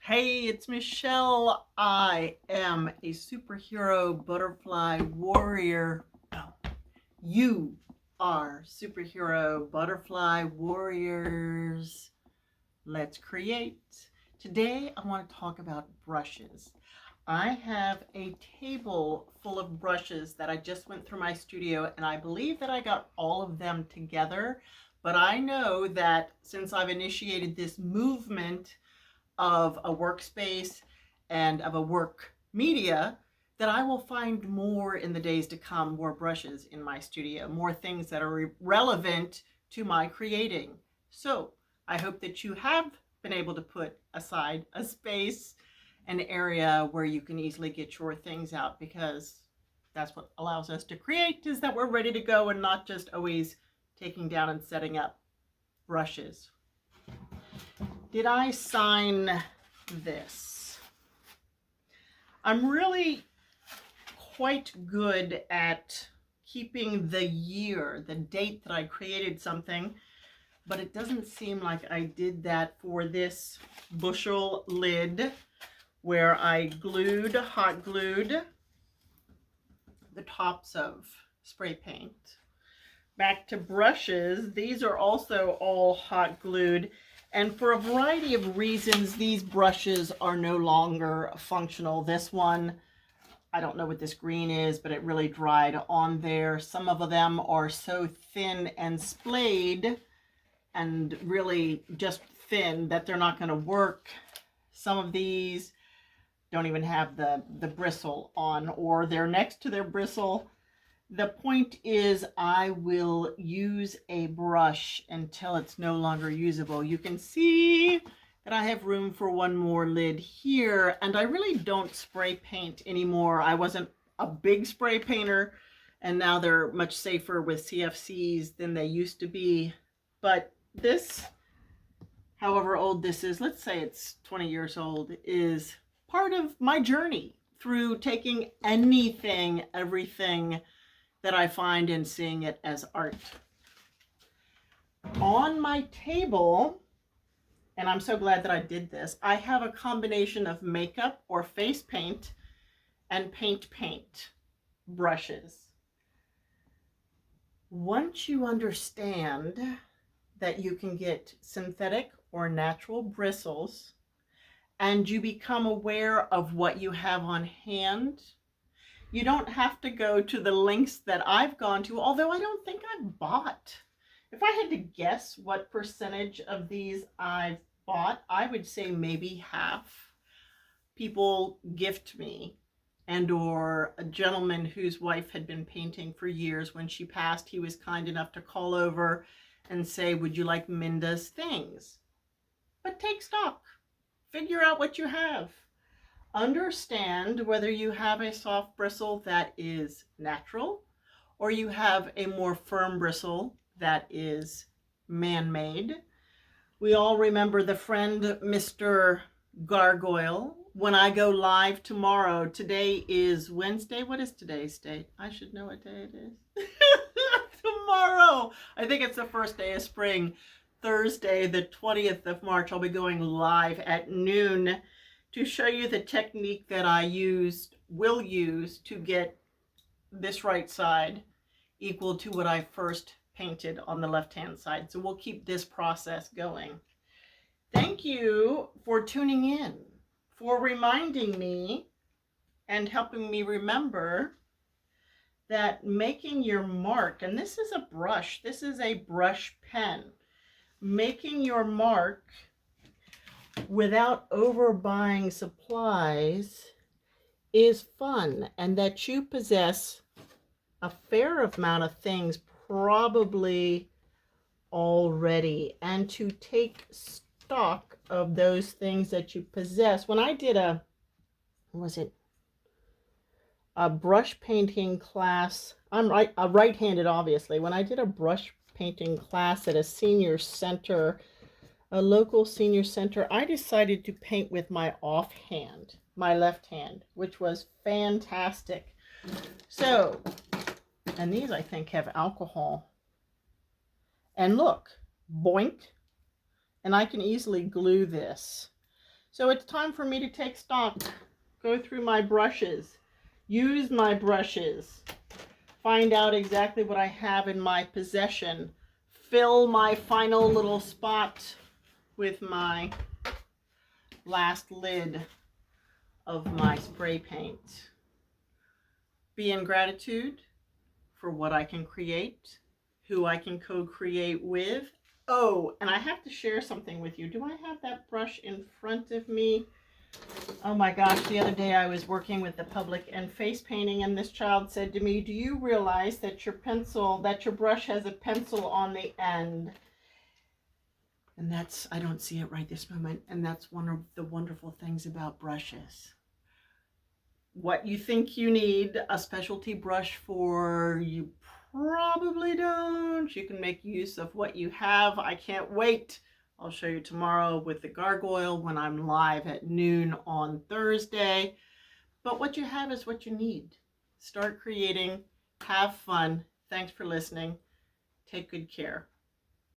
Hey, it's Michelle. I am a superhero butterfly warrior. Oh, you are superhero butterfly warriors. Let's create. Today, I want to talk about brushes. I have a table full of brushes that I just went through my studio, and I believe that I got all of them together. But I know that since I've initiated this movement of a workspace and of a work media, that I will find more in the days to come, more brushes in my studio, more things that are relevant to my creating. So I hope that you have been able to put aside a space, an area where you can easily get your things out, because that's what allows us to create, is that we're ready to go and not just always taking down and setting up brushes. Did I sign this? I'm really quite good at keeping the year, the date that I created something, but it doesn't seem like I did that for this bushel lid, where I hot glued the tops of spray paint. Back to brushes, these are also all hot glued. And for a variety of reasons, these brushes are no longer functional. This one, I don't know what this green is, but it really dried on there. Some of them are so thin and splayed and really just thin that they're not going to work. Some of these don't even have the bristle on, or they're next to their bristle. The point is, I will use a brush until it's no longer usable. You can see that I have room for one more lid here, and I really don't spray paint anymore. I wasn't a big spray painter, and now they're much safer with CFCs than they used to be. But this, however old this is, let's say it's 20 years old, is part of my journey through taking anything, everything that I find and seeing it as art. On my table, and I'm so glad that I did this, I have a combination of makeup or face paint and paint brushes. Once you understand that you can get synthetic or natural bristles, and you become aware of what you have on hand, you don't have to go to the lengths that I've gone to, although I don't think I've bought. If I had to guess what percentage of these I've bought, I would say maybe half. People gift me, and or a gentleman whose wife had been painting for years, when she passed, he was kind enough to call over and say, would you like Minda's things? But take stock. Figure out what you have. Understand whether you have a soft bristle that is natural, or you have a more firm bristle that is man-made. We all remember the friend Mr. Gargoyle. When I go live tomorrow, today is Wednesday. What is today's date? I should know what day it is. Tomorrow. I think it's the first day of spring. Thursday, the 20th of March, I'll be going live at noon to show you the technique that I will use to get this right side equal to what I first painted on the left-hand side. So we'll keep this process going. Thank you for tuning in, for reminding me and helping me remember that making your mark, and this is a brush, this is a brush pen, making your mark without overbuying supplies is fun, and that you possess a fair amount of things probably already, and to take stock of those things that you possess. When I did a brush painting class, I'm right-handed obviously. When I did a brush painting class at a senior center, a local senior center, I decided to paint with my offhand, my left hand, which was fantastic. So, and these I think have alcohol. And look, boink, and I can easily glue this. So it's time for me to take stock, go through my brushes, use my brushes, find out exactly what I have in my possession, fill my final little spot with my last lid of my spray paint. Be in gratitude for what I can create, who I can co-create with. Oh, and I have to share something with you. Do I have that brush in front of me? Oh my gosh, the other day I was working with the public and face painting, and this child said to me, do you realize that your brush has a pencil on the end? And that's, I don't see it right this moment, and that's one of the wonderful things about brushes. What you think you need a specialty brush for, you probably don't. You can make use of what you have. I can't wait. I'll show you tomorrow with the gargoyle when I'm live at noon on Thursday. But what you have is what you need. Start creating. Have fun. Thanks for listening. Take good care.